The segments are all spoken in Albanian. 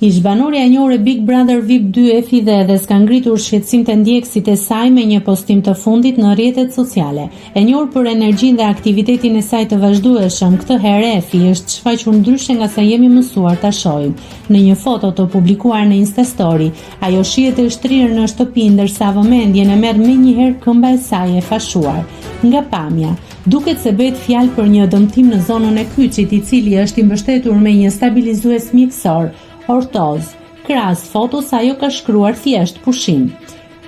Ish-banorja e njohur e Big Brother VIP 2 e Fidedhes ka ngritur shqetësim të ndjekësit e saj me një postim të fundit në rrjetet sociale. E njohur për energjinë dhe aktivitetin e saj të vazhdueshëm, këtë herë Efi është shfaqur ndryshe nga sa jemi mësuar ta shohim. Në një foto të publikuar në Instastory, ajo shihet e shtrirë në shtëpi ndërsa vëmendjen e merr menjëherë këmba e saj e fashuar. Nga pamja, duket se bëhet fjalë për një dëmtim në zonën e kyçit, i cili është i mbështetur me një stabilizues mjekësor, ortoz. Krahas fotos, ajo ka shkruar thjesht pushim,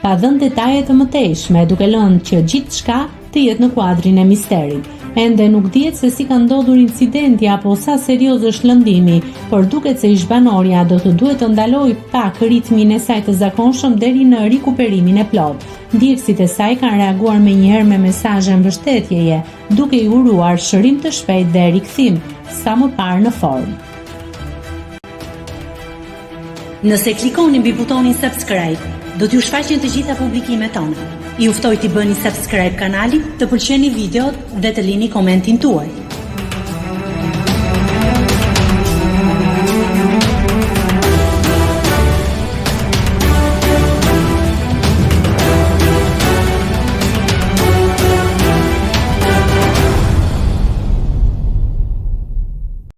pa dhënë detaje të mëtejshme, duke lënë që gjithçka të jetë në kuadrin e misterit. Ende nuk dihet se si ka ndodhur incidenti apo sa serioz është lëndimi, por duket se ish-banorja do të duhet të ndalojë pak ritmin e saj të zakonshëm deri në rikuperimin e plot. Ndjekësit e saj kanë reaguar menjëherë me mesazhe mbështetjeje, duke i uruar shërim të shpejtë dhe rikthim sa më parë në formë. Nëse klikoni mbi butonin subscribe, do t'ju shfaqen të gjitha publikimet tona. Ju ftoj t'i bëni subscribe kanalit, të pëlqeni videot dhe të lini komentin tuaj.